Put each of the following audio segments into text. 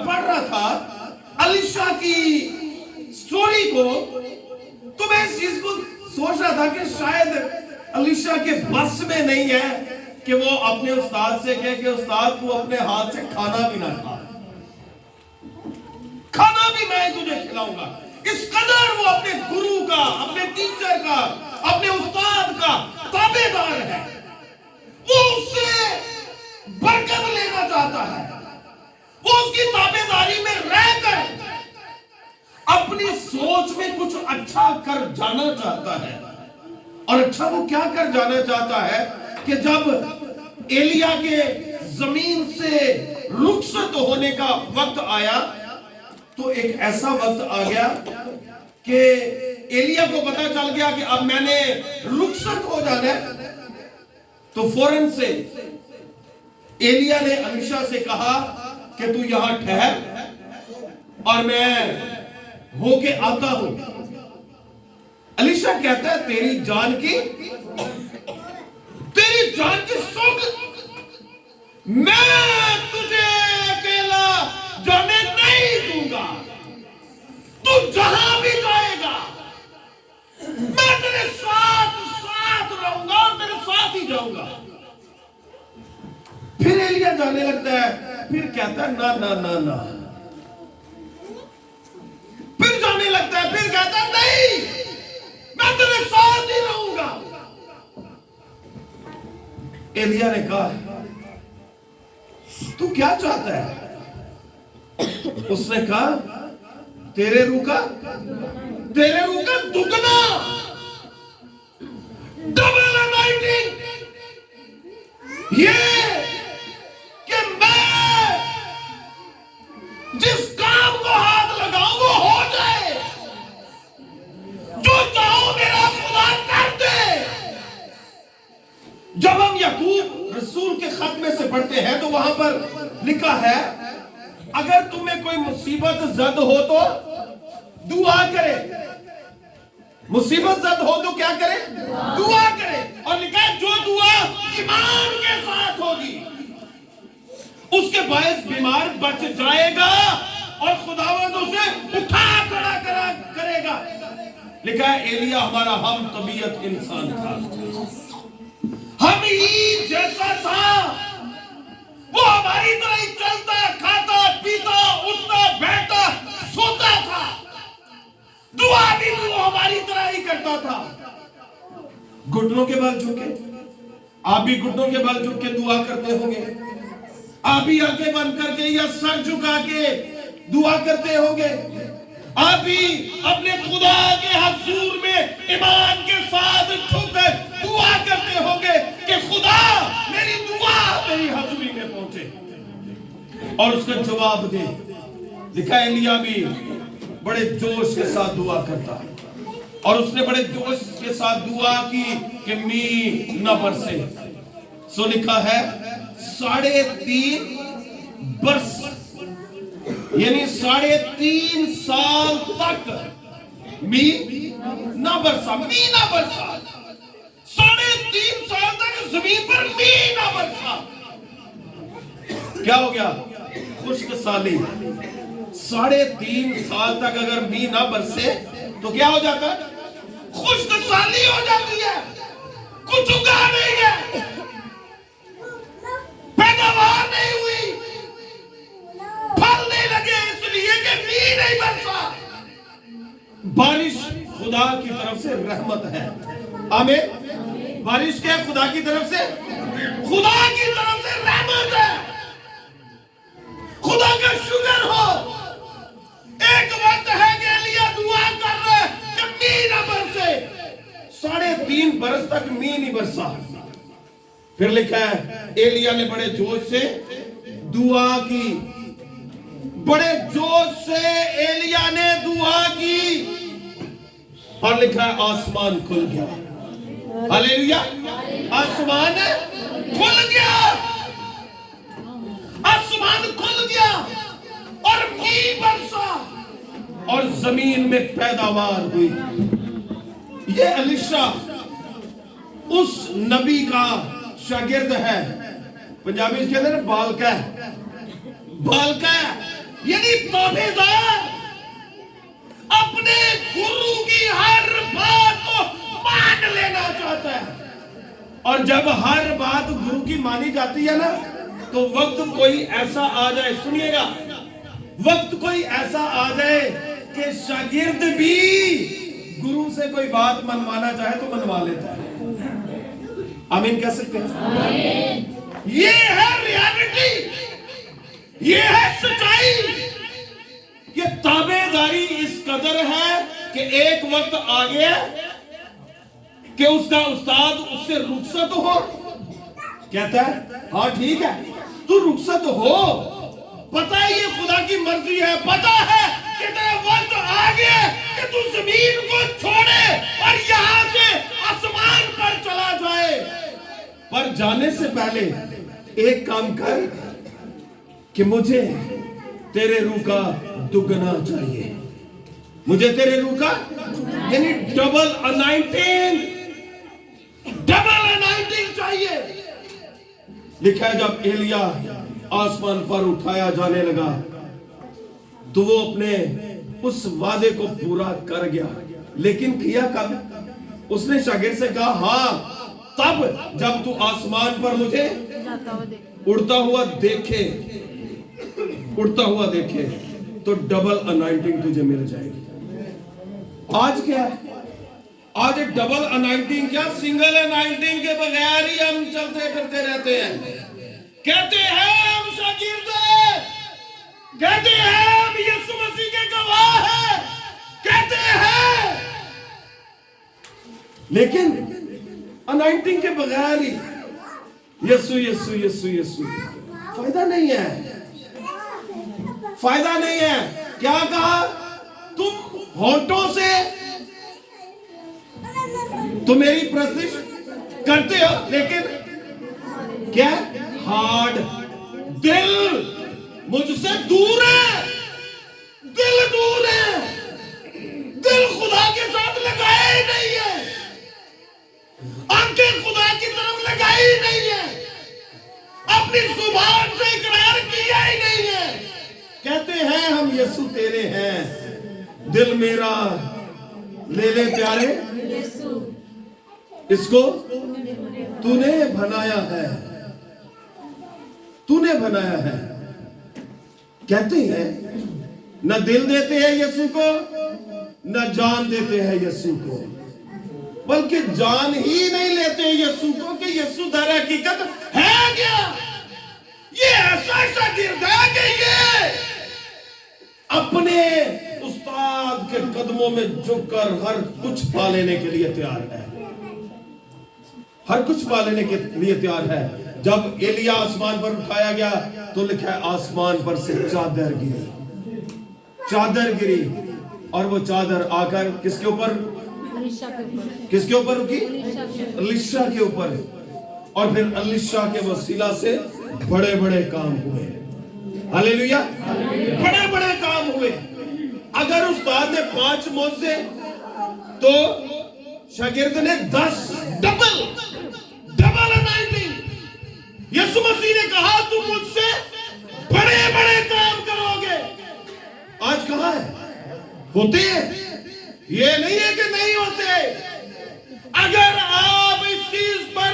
पढ़ रहा था अलीशा की स्टोरी को, तो मैं इस चीज को सोच रहा था कि शायद अलीशा के बस में नहीं है कि वो अपने उस्ताद से कहे कि उस्ताद तू अपने हाथ से खाना भी ना खा, खाना भी मैं तुझे खिलाऊंगा। इस कदर वो अपने गुरु का, अपने टीचर का, अपने उस्ताद का ताबेदार है। वो उससे बरकत लेना चाहता है, वो उसकी ताबेदारी में रहकर अपनी सोच में कुछ अच्छा कर जाना चाहता है। और अच्छा वो क्या कर जाना चाहता है कि जब एलिया के जमीन से रुखसत होने का वक्त आया, तो एक ऐसा वक्त आ गया कि एलिया को पता चल गया कि अब मैंने रुखसत हो जाना है। तो फौरन से एलिया ने अलीशा से कहा कि तू यहां ठहर और मैं होके आता हूं। अलीशा कहता है तेरी जान की सौगंध, मैं तुझे अकेला जाने नहीं दूंगा। तू जहां भी जाएगा मैं तेरे साथ साथ रहूंगा और तेरे साथ ही जाऊंगा। फिर एलिया जाने लगता है, फिर कहता है ना ना ना ना, फिर जाने लगता है, फिर कहता है नहीं मैं तेरे साथ ही रहूंगा। एलिया ने कहा तू क्या चाहता है? उसने कहा तेरे रूह का दुगना, डबल अनाइंटिंग, ये कि मैं जिस काम को हाथ लगाऊं वो हो जाए, जो चाहो मेरा खुदा कर दे। जब हम याकूब रसूल के खत में से पढ़ते हैं तो वहां पर लिखा है अगर तुम्हें कोई मुसीबत जद हो तो दुआ करे। मुसीबत जद हो तो क्या करे? दुआ करे। और लिखा है जो दुआ ईमान के साथ होगी उसके बायस बीमार बच जाएगा और खुदावंद उसे उठा खड़ा करेगा। लिखा है एलिया हमारा हम तबीयत इंसान था, हम ही जैसा था, वो हमारी तरह ही चलता, खाता, पीता, उठता, बैठता, सोता था, दुआ भी वो हमारी तरह ही करता था। घुटनों के बल झुके, आप भी घुटनों के बल झुक के दुआ करते होंगे, आप भी आंखें बंद करके या सर झुका के दुआ करते होंगे, आप भी अपने खुदा के हजूर में ईमान के साथ झुककर दुआ करते होंगे कि खुदा मेरी दुआ तेरी हजूरी में पहुंचे और उसका जवाब दे। लिखा एलिया भी बड़े जोश के साथ दुआ करता और उसने बड़े जोश के साथ दुआ की कि मी न बरसे। सो लिखा है 3.5 बरस यानी 3.5 साल तक मी ना बरसा, 3.5 साल तक जमीन पर मी ना बरसा। क्या हो गया? खुश्क साली। 3.5 साल तक अगर मी ना बरसे तो क्या हो जाता है? खुश्क साली हो जाती है, कुछ उगा नहीं है, पैदावार नहीं हुई, फल नहीं लगे इसलिए कि मी नहीं बरसा। बारिश खुदा की तरफ से रहमत है। आमीन। बारिश क्या? खुदा की तरफ से, खुदा की तरफ से रहमत है। खुदा का शुक्र हो। एक वक्त है कि एलिया दुआ कर रहे कि मी न बरसे, 3.5 बरस तक मी नहीं बरसा। फिर लिखा है एलिया ने बड़े जोश से दुआ की, बड़े जोश से एलिया ने दुआ की और लिखा है आसमान खुल गया। हालेलुया। आसमान खुल गया, आसमान खुल गया और मी बरसा और जमीन में पैदावार हुई। ये अलीशा उस नबी का शागिर्द है। पंजाबी कहते हैं बालका, बालका यानी ताबेदार अपने गुरु की हर बात को मान लेना चाहता है। और जब हर बात गुरु की मानी जाती है ना, तो वक्त कोई ऐसा आ जाए, सुनिएगा, वक्त कोई ऐसा आ जाए कि शागिर्द भी गुरु से कोई बात मनवाना चाहे तो मनवा लेता है। आमीन कह सकते हैं? ये है रियलिटी, ये है सच्चाई। ये ताबेदारी इस कदर है कि एक वक्त आ गया कि उसका उस्ताद उससे रुखसत हो, कहता है हाँ ठीक है तू रुखसत हो, पता है ये खुदा की मर्जी है, पता है कि तेरा वक्त आ गया कि तू जमीन को छोड़े और यहां से आसमान पर चला जाए, पर जाने से पहले एक काम कर कि मुझे तेरे रूह का दुगना चाहिए, मुझे तेरे रूह का, यानी डबल अनाइंटिंग, डबल अनाइंटिंग चाहिए। लिखा है जब एलिया आसमान पर उठाया जाने लगा तो वो अपने उस वादे को पूरा कर गया, लेकिन किया कब? उसने शागिर्द से कहा हाँ तब जब तू आसमान पर मुझे उड़ता हुआ देखे, उड़ता हुआ देखे तो डबल अनाइंटिंग तुझे मिल जाएगी। आज क्या है? आज डबल अनाइंटिंग क्या, सिंगल अनाइंटिंग के बगैर ही हम चलते फिरते रहते हैं। कहते हैं हम शागिर्द हैं, कहते हैं हम यीशु मसीह के गवाह हैं, कहते हैं, लेकिन अनाइंटिंग के बगैर ही यीशु यीशु यीशु यीशु, फायदा नहीं है, फायदा नहीं है। क्या कहा? तुम होठों से तुम मेरी प्रशंसा करते हो, लेकिन क्या हार्ड, दिल मुझसे दूर है, दिल दूर है, दिल खुदा के साथ लगाया ही नहीं है, आंखें खुदा की तरफ लगाई ही नहीं है, अपनी जुबान से इकरार किया ही नहीं है। कहते हैं हम यीशु तेरे हैं, दिल मेरा ले ले प्यारे, इसको तूने बनाया है, तूने बनाया है। कहते हैं न दिल देते हैं यीशु को, न जान देते हैं यीशु को, बल्कि जान ही नहीं लेते यीशु को कि यीशु दर हकीकत है क्या। ये ऐसा शागिर्द है कि ये अपने उस्ताद के कदमों में झुककर हर कुछ पा लेने के लिए तैयार है, हर कुछ पा लेने के लिए तैयार है। जब एलिया आसमान पर उठाया गया तो लिखा है आसमान पर से चादर गिरी, चादर गिरी, और वो चादर आकर किसके ऊपर, किसके ऊपर रुकी? एलीशा के ऊपर। और फिर एलीशा के वसीला से बड़े बड़े काम हुए, हालेलुया, बड़े बड़े काम हुए। अगर उस्ताद ने 5 मौजे तो शागिर्द ने 10, डबल डबल अनाइंटिंग। यीशु मसीह ने कहा तुम मुझसे बड़े बड़े काम करोगे। आज कहां है? होते हैं, ये नहीं है कि नहीं होते। अगर आप इस चीज पर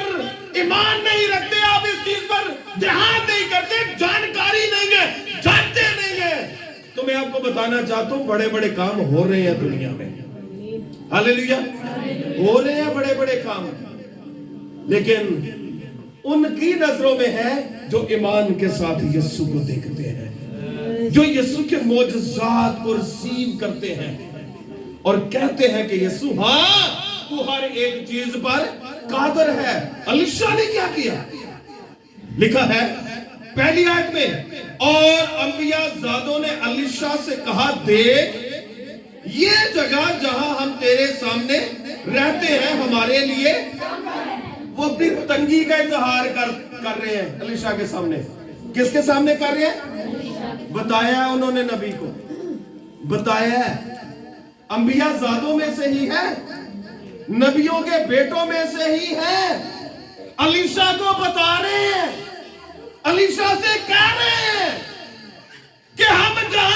ईमान नहीं रखते, आप इस चीज पर ध्यान नहीं करते, जानकारी नहीं है, जानते नहीं है, तो मैं आपको बताना चाहता हूं बड़े बड़े काम हो रहे हैं दुनिया में, हालेलुया, हो रहे हैं बड़े बड़े काम, लेकिन उनकी नजरों में है जो ईमान के साथ यीशु को देखते हैं, जो यीशु के मौजज़ात को रिसीव करते हैं और कहते हैं कि यीशु हाँ तू हर एक चीज पर कादर है। एलीशा ने क्या किया? लिखा है पहली आयत में, और अंबिया ज़ादों ने एलीशा से कहा देख ये जगह जहां हम तेरे सामने रहते हैं हमारे लिए, वो अपनी तंगी का इजहार कर रहे हैं एलीशा के सामने। किसके सामने कर रहे हैं? बताया है उन्होंने, नबी को बताया है, अंबिया ज़ादों में से ही है, नबियों के बेटों में से ही है। एलीशा को बता रहे हैं, एलीशा से कह रहे हैं कि हम जहां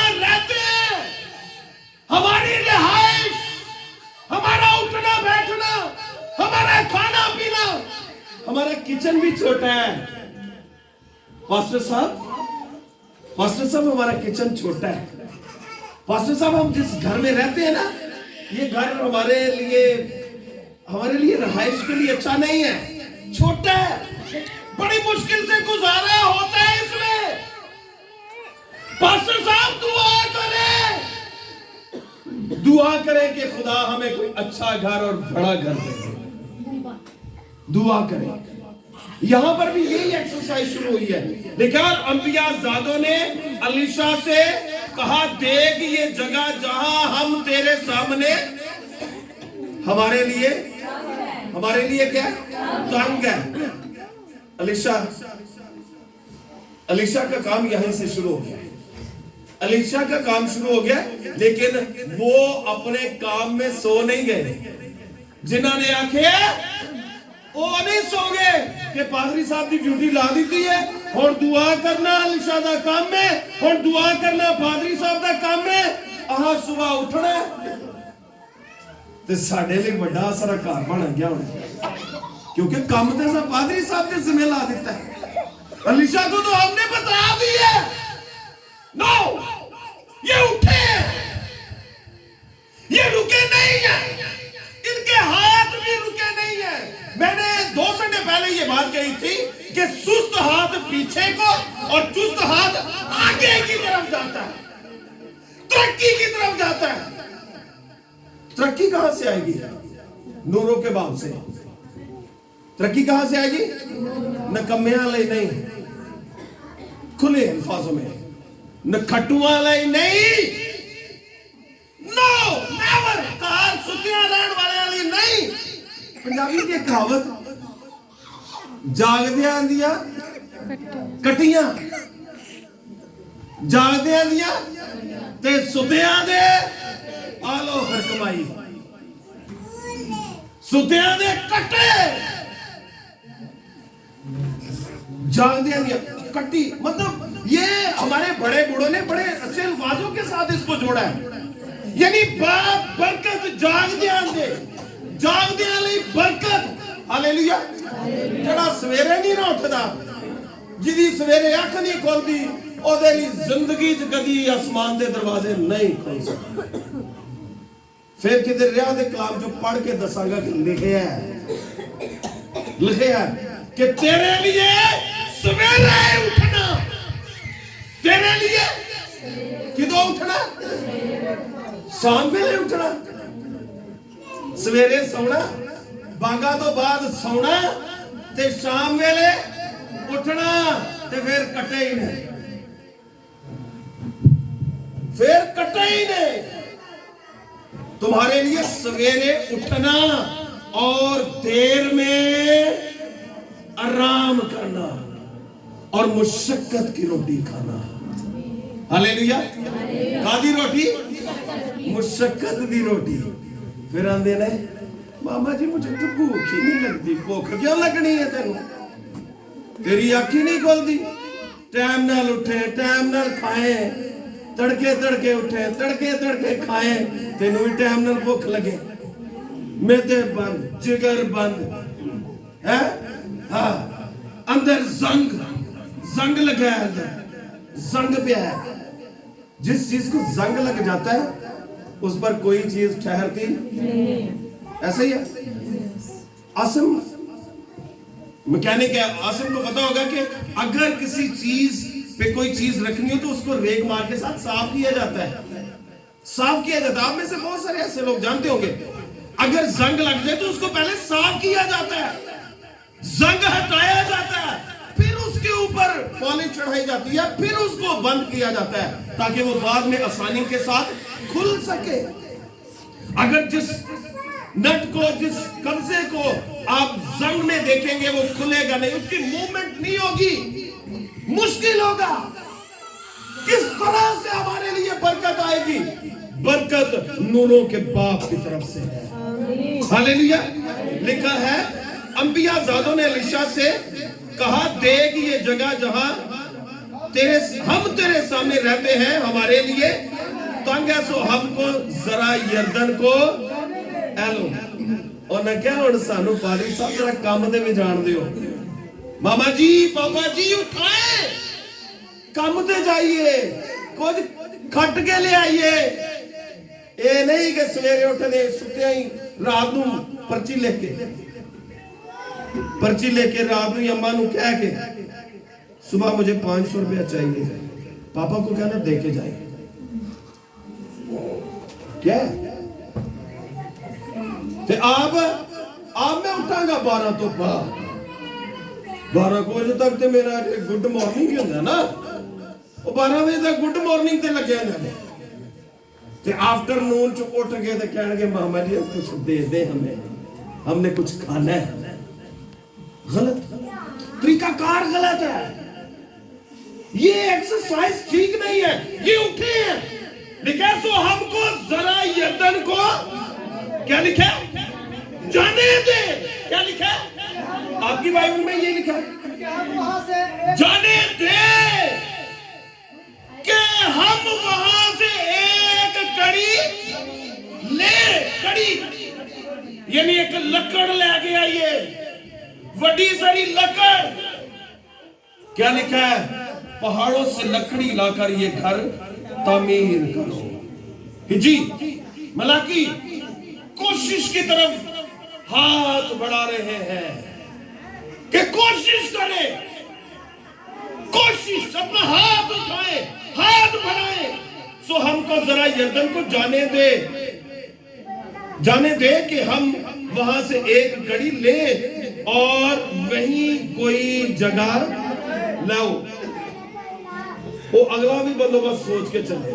किचन भी छोटा है। पास्टर साहब हमारा किचन छोटा है। पास्टर साहब हम जिस घर में रहते हैं ना, ये घर हमारे लिए रहाइश के लिए अच्छा नहीं है, छोटा है, बड़ी मुश्किल से गुजारा होता है इसमें। पास्टर साहब दुआ करें कि खुदा हमें कोई अच्छा घर और बड़ा घर दे। दुआ करें। यहां पर भी यही एक्सरसाइज शुरू हुई है। देखा, अंबिया जादों ने अलीशा से कहा, देख ये जगह जहां हम तेरे सामने हमारे लिए क्या तंग है। अलीशा का काम यहीं से शुरू हो गया। अलीशा का काम शुरू हो गया, लेकिन वो अपने काम में सो नहीं गए। जिन्होंने आखे वो नहीं सो गए कि पादरी साहब की ड्यूटी ला दी है, और दुआ करना अलीशा का काम है, और दुआ करना पादरी साहब का काम है। आह सुबह उठना ते साडे लिए बड़ा सारा घर बन गया होना, क्योंकि काम तो पादरी साहब ने जिम्मे ला दिता है। अलीशा को तो हमने बता दी है। नो, ये उठे, ये रुके नहीं है, इनके हाथ भी रुके नहीं है। मैंने 2 संडे पहले ये बात कही थी कि सुस्त हाथ पीछे को और चुस्त हाथ आगे की तरफ जाता है, तरक्की की तरफ जाता है। तरक्की कहां से आएगी? नूरों के बाप से। तरक्की कहां से आएगी? नकम्मियां ले नहीं, खुले अल्फाजों में, नखटुआ ले नहीं, नो नेवर, कार सुतियां रहने वाले नहीं। पंजाबी की कहावत, जागदियां दियां कटियां, जागदियां दियां ते सुतियां दे आलो हर कमाई, सुतियां दे कटे, जागदियां दियां कटी। मतलब ये हमारे बड़े बूढ़ों ने बड़े अच्छे अल्फाजों के साथ इसको जोड़ा है। यानी बाप बरकत जागदियां दे, जागदियां लई बरकत। हालेलुया। जड़ा सवेरे नहीं ना उठदा, जिदी सवेरे अख नहीं खुलदी, ओदे लई जिंदगी च कदी आसमान दे दरवाजे नहीं खुल सकते। फिर किधर रिया दे कलाम जो पढ़ के दसांगा कि लिखिया है कि तेरे लिए सवेरे उठना, तेरे लिए किदों उठना? शाम वेले उठना, सवेरे सोना, बांगा तो बाद सोना, ते शाम वेले उठना, ते फिर कटे ही नहीं, फिर कटे ही नहीं। तुम्हारे लिए सवेरे उठना और देर में आराम करना और मुशक्कत की रोटी खाना। हालेलुया। कादी रोटी? मुशक्कत दी रोटी। फिर आंदे ने, मामा जी मुझे तो भूख ही नहीं लगती। भूख क्यों लगनी है तेनू? तेरी अख ही नहीं खुलती। टाइम नाल उठे, टाइम नाल खाए, तड़के तड़के उठे, तड़के तड़के खाए, तेनू भी टाइम नाल भूख लगे। मेदे बंद, जिगर बंद है, हाँ, अंदर जंग लगा है, अंदर जंग पे है। जिस चीज को जंग लग जाता है उस पर कोई चीज ठहरती नहीं। ऐसा ही है। आसिम मैकेनिक है, आसिम को पता होगा कि अगर किसी चीज पे कोई चीज रखनी हो तो उसको रेक मार के साथ साफ किया जाता है, साफ किया जाता है। आप में से बहुत सारे ऐसे लोग जानते होंगे, अगर जंग लग जाए तो उसको पहले साफ किया जाता है, जंग हटाया जाता है, फिर उसके ऊपर पॉलिश चढ़ाई जाती है, फिर उसको बंद किया जाता है ताकि वो बाद में आसानी के साथ खुल सके। अगर जिस नट को, जिस कब्जे को आप जंग में देखेंगे वो खुलेगा नहीं, उसकी मूवमेंट नहीं होगी, मुश्किल होगा। किस तरह से हमारे लिए बरकत आएगी? बरकत नूरों के बाप की तरफ से है। हालेलुया। लिखा है, अंबिया जादों ने अलीशा से कहा, देख ये जगह जहां हम तेरे सामने रहते हैं हमारे लिए तंग है, सो हमको जरा यरदन को एलो। और न क्या हुण सानू पादरी साहब जरा काम ते भी जान दियो, मामा जी पापा जी उठाए, काम ते जाइए, कुछ खट के ले आइए। ये नहीं कि सवेरे उठने सुत्या ही रात नू पर्ची लेके रात नू अम्मा नू कह के सुबह मुझे 500 रुपया चाहिए, पापा को कहना दे के जाए। क्या ते आप मैं उठांगा 12 तो 12 बजे तक ते मेरा गुड मॉर्निंग ही होंदा ना, 12 बजे तक गुड मॉर्निंग ते लगे होंदे ते आफ्टरनून च उठ के ते कहणगे मामा जी कुछ दे दे हमें, हमने कुछ खाना है। गलत तरीकाकार गलत है, ये एक्सरसाइज ठीक नहीं है। ये उठे हैं लिखा सो हमको जरा यर्दन को क्या लिखा जाने दे, क्या लिखा आपकी बाइबल में ये लिखा जाने दे कि हम वहां से एक कड़ी ले, कड़ी यानी एक लकड़ ले गया, ये बड़ी सारी लकड़। क्या लिखा है पहाड़ों से लकड़ी लाकर ये घर तामीर करो। जी मलाकी कोशिश की तरफ हाथ बढ़ा रहे हैं कि कोशिश करें, कोशिश अपना हाथ उठाए, हाथ बढ़ाए। सो हमको जरा यर्दन को जाने दे कि हम वहां से एक कड़ी ले और वहीं कोई जगह लाओ। वो अगला भी बंदोबस्त सोच के चले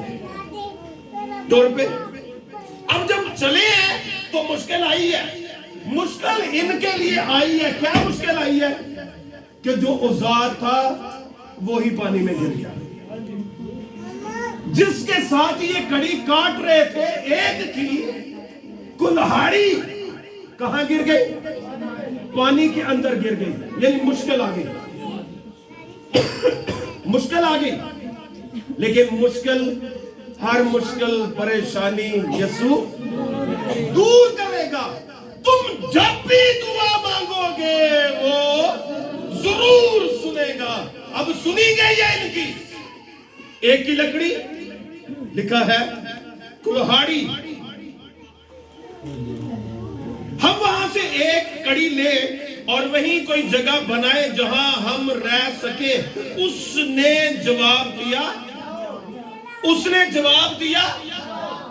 तौर पे। अब जब चले हैं तो मुश्किल आई है, मुश्किल इनके लिए आई है। क्या मुश्किल आई है कि जो औजार था वो ही पानी में गिर गया, जिसके साथ ये कड़ी काट रहे थे एक की कुल्हाड़ी कहां गिर गई, पानी के अंदर गिर गई। यानी मुश्किल आ गई, मुश्किल आ गई। लेकिन मुश्किल, हर मुश्किल परेशानी यीशु दूर करेगा। तुम जब भी दुआ मांगोगे वो जरूर सुनेगा। अब सुनी गई है इनकी, एक की लकड़ी लिखा है कुल्हाड़ी। हम वहां से एक कड़ी ले और वहीं कोई जगह बनाए जहां हम रह सके। उसने जवाब दिया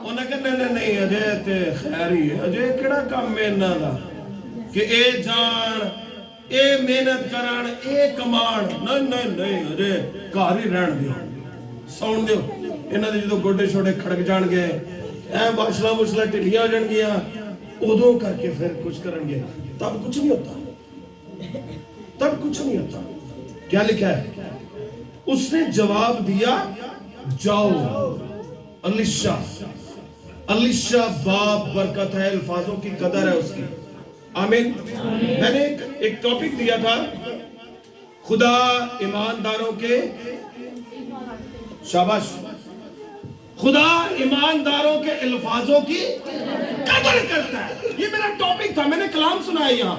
उन्हें कहना नहीं अजय ते खैर ही है, अजय केड़ा काम है इन्हां दा कि ए जान ए मेहनत करन ए कमान। नहीं अजय घर ही रहन दियो, सौण दियो। इन्हां दे जो गोडे छोटे खड़क जाणगे, ऐ बाशला मुशला ढिलियां हो जाणगियां, उदों करके फिर कुछ करेंगे, तब कुछ नहीं होता, तब कुछ नहीं होता। क्या लिखा है उसने जवाब दिया जाओ। अलिशा बाप बरकत है, अल्फाजों की कदर है उसकी। आमीन। मैंने एक टॉपिक दिया था, खुदा ईमानदारों के, शाबाश, खुदा ईमानदारों के अल्फाजों की कदर करता है। ये मेरा टॉपिक था, मैंने कलाम सुनाया यहां।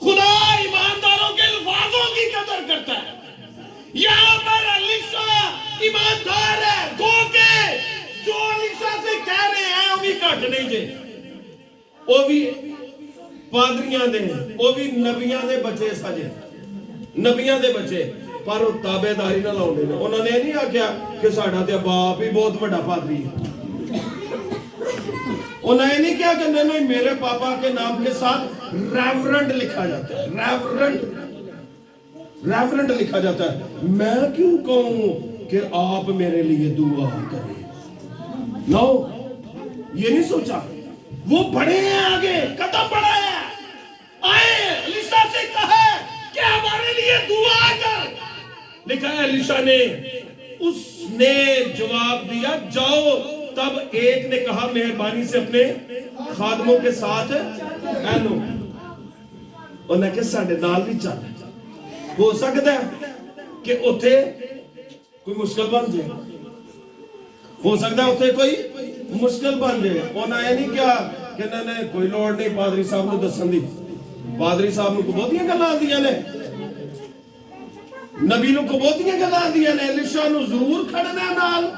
खुदा ईमानदारों के अल्फाजों की कदर करता है। यहां पर अलीशा ईमानदार है, गो के जो अलीशा से कह रहे हैं वो भी घट नहीं जे, वो भी पादरियां दे, वो भी नबियां दे बच्चे सजे, नबियां दे बच्चे, पर वो ताबेदारी ना लाउंदे ने। उन्होंने नहीं आख्या कि साडा ते बाप ही बहुत बड़ा पादरी है। उन्होंने नहीं क्या कि नहीं मेरे पापा के नाम के साथ रेवरेंड लिखा जाता है, रेवरेंड लिखा जाता है। मैं क्यों कहूं कि आप मेरे लिए दुआ करें? नो, ये नहीं सोचा। वो बड़े हैं, आगे कदम बढ़ाया, आए अलीशा से कहा कि हमारे लिए दुआ कर। लिखा है अलीशा ने, उसने जवाब दिया जाओ। तब एक ने कहा मेहरबानी से अपने खादमों के साथ एनो, उन्हें के साडे नाल भी चल। हो सकता है कि उथे कोई मुश्किल बन जाए, हो सकता है उथे कोई मुश्किल बन जाए। उन्हें नहीं क्या कि नहीं कोई लोड़ नहीं पादरी साहब को दसन दी, पादरी साहब को बहुत गल्लां आंदियां ने, नबी ਨੂੰ ਬਹੁਤੀਆਂ ਗੱਲਾਂ ਆਉਂਦੀਆਂ ਨੇ ਲਿਸ਼ਾ ਨੂੰ ਜ਼ਰੂਰ ਖੜਨਾ ਨਾਲ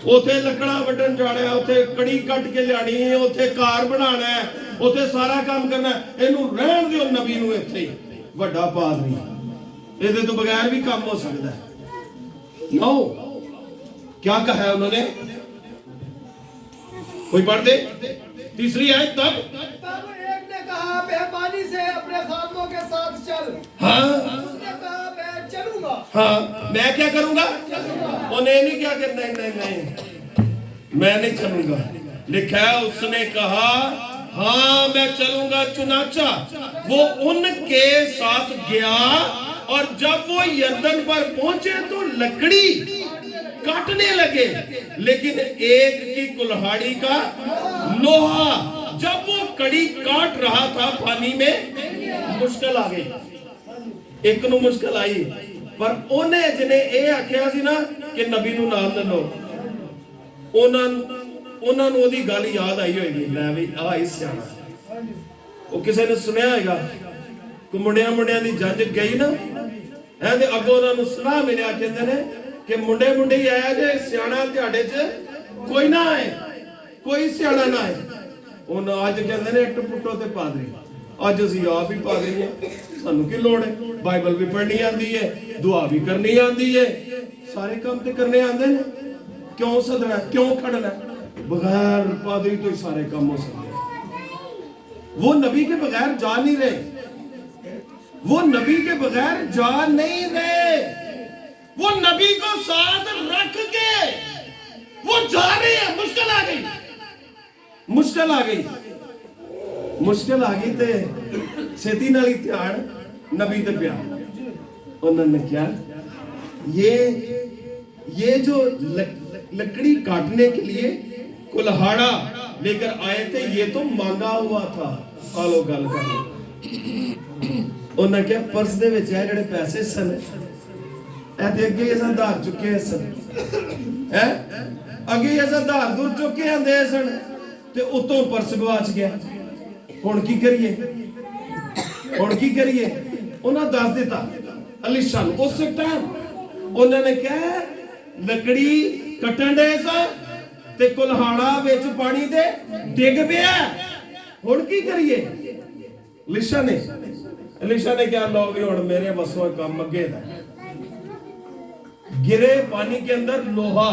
ਉਥੇ ਲੱਕੜਾਂ ਵੱਢਣ ਜਾਣਾ ਉਥੇ ਕੜੀ ਕੱਟ ਕੇ ਲਿਆਣੀ ਹੈ ਉਥੇ ਕਾਰ ਬਣਾਉਣਾ ਹੈ ਉਥੇ ਸਾਰਾ ਕੰਮ ਕਰਨਾ ਇਹਨੂੰ ਰਹਿਣ ਦਿਓ ਨਬੀ ਨੂੰ ਇੱਥੇ ਹੀ ਵੱਡਾ ਪਾਦਰੀ ਇਹਦੇ ਤੋਂ ਬਗੈਰ ਵੀ ਕੰਮ ਹੋ ਸਕਦਾ ਹੈ नो क्या कहा है उन्होंने कोई पढ़ दे तीसरी आयत तब एक ने कहा बेईमानी से अपने खामों के साथ चल हाँ उसने कहा मैं चलूंगा हाँ मैं क्या करूंगा उन्हें नहीं क्या करना नहीं नहीं मैं नहीं चलूंगा लिखा है उसने कहा हाँ मैं चलूंगा चुनाचा वो उनके साथ गया और जब वो यरदन पर पहुंचे तो लकड़ी काटने लगे लेकिन एक की कुल्हाड़ी का लोहा जब वो कड़ी काट रहा था पानी में मुश्किल आ गई एक नु मुश्किल आई पर उन्हें जिन्हें ये आख्या सी ना कि नबी नु नाल ले लो ਉਹਨਾਂ ਨੂੰ ਉਹਦੀ ਗੱਲ ਯਾਦ ਆਈ ਹੋਏਗੀ ਲੈ ਵੀ ਆ ਇਸ ਸਿਆਣਾ ਉਹ ਕਿਸੇ ਨੇ ਸੁਣਿਆ ਹੋਏਗਾ ਕਿ ਮੁੰਡਿਆਂ ਦੀ ਜੱਜ ਗਈ ਨਾ ਹੈ ਤੇ ਅੱਗੋਂ ਉਹਨਾਂ ਨੂੰ ਸਲਾਹ ਮਿਲਿਆ ਕਹਿੰਦੇ ਨੇ ਕਿ ਮੁੰਡੇ ਹੀ ਆਇਆ ਜੇ ਸਿਆਣਾ ਤੁਹਾਡੇ 'ਚ ਕੋਈ ਨਾ ਆਏ ਕੋਈ ਸਿਆਣਾ ਨਾ ਆਏ ਉਹਨਾਂ ਅੱਜ ਕਹਿੰਦੇ ਨੇ ਟਪੁੱਟੋ ਤੇ ਪਾਦਰੀ ਅੱਜ ਅਸੀਂ ਆਪ ਹੀ ਪਾਦਰੀ ਹਾਂ ਸਾਨੂੰ ਕੀ ਲੋੜ ਹੈ ਬਾਈਬਲ ਵੀ ਪੜ੍ਹਨੀ ਆਂਦੀ ਹੈ ਦੁਆ ਵੀ ਕਰਨੀ ਆਂਦੀ ਹੈ ਸਾਰੇ ਕੰਮ ਤੇ ਕਰਨੇ ਆਂਦੇ ਨੇ क्यों सदना क्यों खड़ना बगैर पादरी तो सारे काम हो सकते वो नबी के बगैर जा नहीं रहे वो नबी के बगैर जा नहीं रहे वो नबी को साथ रख के वो जा रहे हैं मुश्किल आ गई ते छेती नाल ही ध्यान नबी ते प्यार उन्होंने क्या ये जो लकड़ी काटने के लिए कुल्हाड़ा लेकर आए थे ये तो मांगा हुआ था आलो गल कर उन्हें क्या पर्स दे विच है जेड़े पैसे सन ए ते अगे इस आधार चुके सन है अगे इस आधार दूर चुके आंदे सन ते उतों पर्स गवाच गया हुण की करिए उन्हें दस दिता अलीशा उस टाइम उन्होंने क्या लकड़ी कटन दे ते कुल्हाड़ा विच पानी दे डिग पिया हुण की करिए अलीशा ने क्या लो भी हुण मेरे बसों काम अगे दा गिरे पानी के अंदर लोहा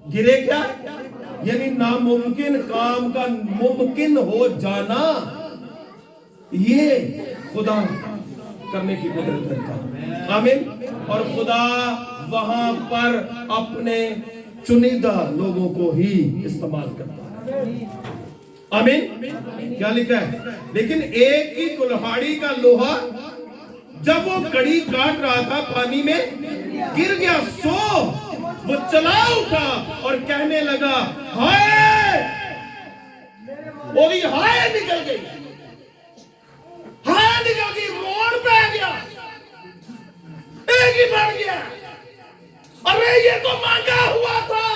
गिरे क्या यानी नामुमकिन काम का मुमकिन हो जाना ये खुदा करने की कुदरत रखता है आमीन और खुदा वहां पर अपने चुनिंदा लोगों को ही इस्तेमाल करता है आमीन क्या लिखा है लेकिन एक ही कुल्हाड़ी का लोहा जब वो कड़ी काट रहा था पानी में गिर गया सो वो चला उठा और कहने लगा हाय बोली हाय निकल गई रोड पे आ गया एक ही बढ़ गया अरे ये तो मांगा हुआ था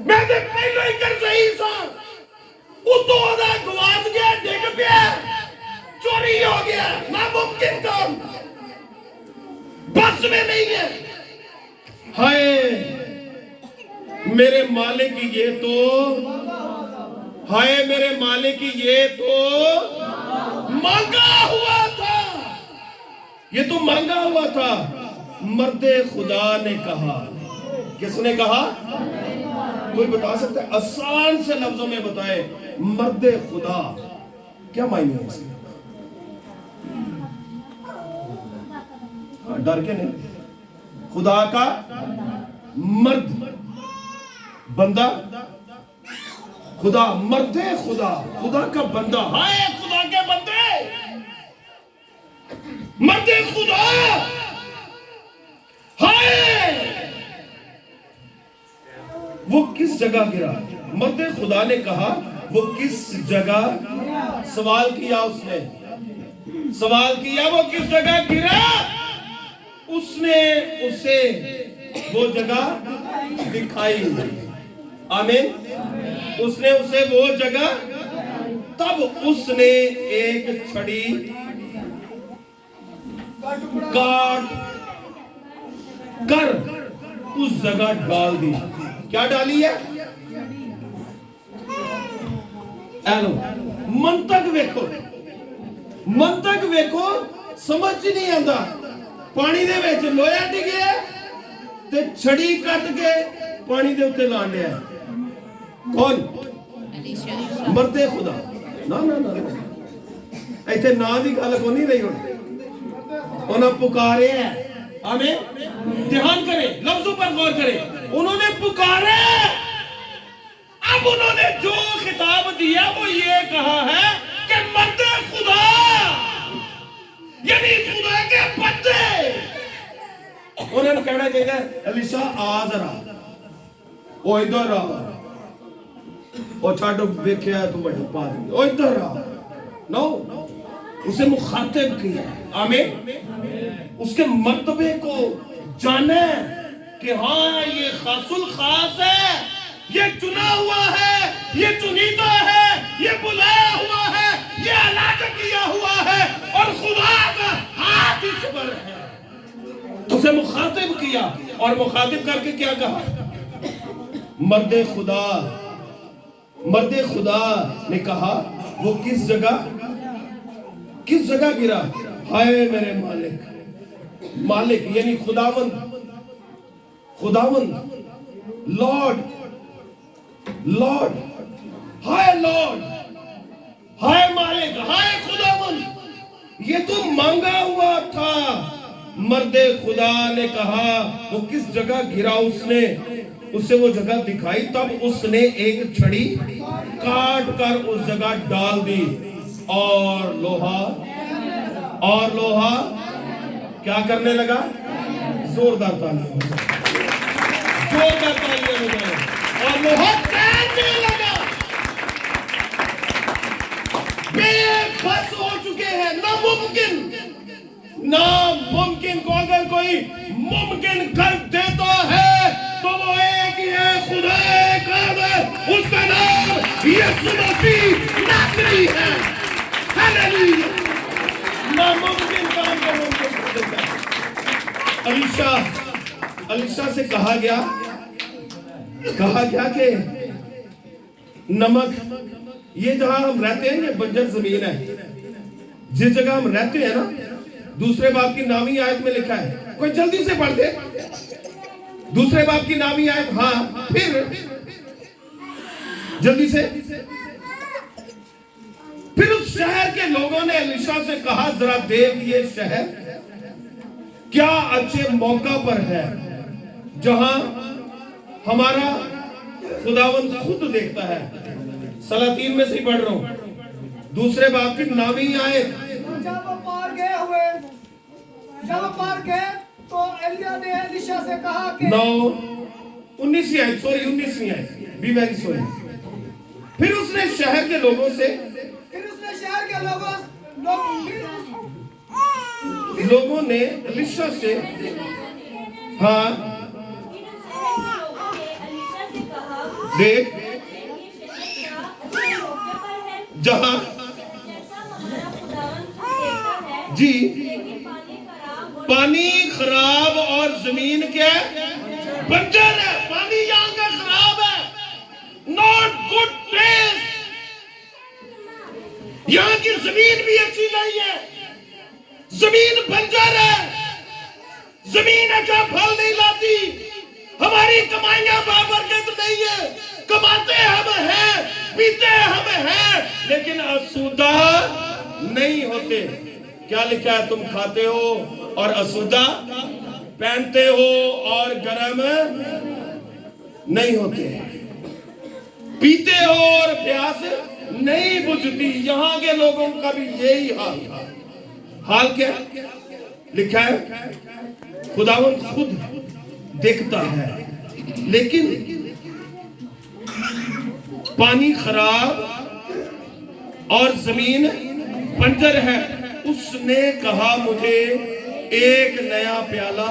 मैं तो पहले ही कर सही सा उतो आधा गवाच गया डिग पिया चोरी हो गया नामुमकिन काम बस में नहीं है हाय मेरे मालिक ये तो हाय मेरे मालिक ये तो मांगा हुआ था ये तो मांगा हुआ था मर्दे खुदा ने कहा किसने कहा कोई बता सकता है आसान से लफ्जों में बताए मर्दे खुदा क्या मायने है इसके डर के नहीं खुदा का मर्द बंदा खुदा मर्दे खुदा का बंदा हाय खुदा के बंदे मर्दे खुदा हाय वो किस जगह गिरा मर्दे खुदा ने कहा वो किस जगह सवाल किया वो किस जगह गिरा उसने उसे वो जगह दिखाई आमीन उसने उसे वो जगह तब उसने एक छड़ी का टुकड़ा काट कर उस जगह डाल दी। क्या डाली है? एलो मंतक वेखो, मंतक वेखो, समझ नहीं आता। पानी दे विच लोया डिगया ते छड़ी कट के पानी दे उत्ते ला लिया। कौन? मरदे खुदा। ना ना ना इत्थे ना दी गल को नहीं रही। हुण उन्हें पुकारे है। आमीन। ध्यान करें, लफ्जों पर गौर करें। उन्होंने पुकारे, अब उन्होंने जो खिताब दिया वो ये कहा है कि मर्दे खुदा, यानी खुदा के बंदे। उन्होंने कहना चाहिए एलिशा आ जरा, ओ इधर आ, ओ छाड़ो वेख्या तू बड़ा पा दे, ओ इधर आ। नो, उसे मुखातिब किया। आमीन। उसके मर्तबे को जाने कि हाँ ये खासुल खास है, ये चुना हुआ है, ये चुनीदा है, ये बुलाया हुआ है, ये अलग किया हुआ है और खुदा का हाथ इस पर है। उसे मुखातिब किया और मुखातिब करके क्या कहा? मर्दे खुदा। मर्दे खुदा ने कहा वो किस जगह गिरा? हाय मेरे मालिक, मालिक यानी खुदावंद, खुदावंद, लॉर्ड, लॉर्ड, हाय लॉर्ड, हाय मालिक, हाय खुदावंद, ये तो मांगा हुआ था। मर्दे खुदा ने कहा वो किस जगह गिरा? उसने उसे वो जगह दिखाई, तब उसने एक छड़ी काट कर उस जगह डाल दी और लोहा क्या करने लगा? जोरदार तालियां बजाओ, जोरदार तालियां बजाओ। और लोहा तैरने लगा। बेबस हो चुके हैं, नामुमकिन को अगर कोई मुमकिन कर देता है तो वो एक ही है, खुदा कादिर, उसका नाम यीशु मसीह नासरी है। हालेलुया। नामुमकिन काम को मुमकिन कर देता है। अलीशा से कहा गया कि नमक, ये जहां हम रहते हैं ये बंजर जमीन है। जिस जगह हम रहते हैं ना, दूसरे बाप की 9वीं आयत में लिखा है, कोई जल्दी से पढ़ दे। दूसरे बाप की 9वीं आयत, हाँ फिर जल्दी से। फिर उस शहर के लोगों ने एलीशा से कहा जरा देख ये शहर क्या अच्छे मौका पर है जहां हमारा खुदावंद खुद देखता है। सलातीन में से पढ़ रहा हूं, दूसरे बाप की 9वीं आयत। जब वो पार गए तो एलिया ने एलीशा से कहा कि 19वीं आयत, सॉरी 19वीं आयत, बी वेरी सॉरी। फिर उसने शहर के लोगों से, लोगों ने एलीशा से, हाँ देख जहां जी पानी खराब और जमीन क्या बंजर है। पानी यहां का खराब है, नॉट गुड टेस्ट। यहां की जमीन भी अच्छी नहीं है, जमीन बंजर है, जमीन अच्छा फल नहीं लाती। हमारी कमाइयां बाबरकत नहीं है, कमाते हम हैं, पीते हम हैं, लेकिन असुदा नहीं होते। क्या लिखा है? तुम खाते हो और असुदा, पहनते हो और गर्म नहीं होते, पीते हो और प्यास नहीं बुझती। यहां के लोगों का भी यही हाल क्या लिखा है? खुदावंद खुद देखता है, लेकिन पानी खराब और जमीन बंजर है। उसने कहा मुझे एक नया प्याला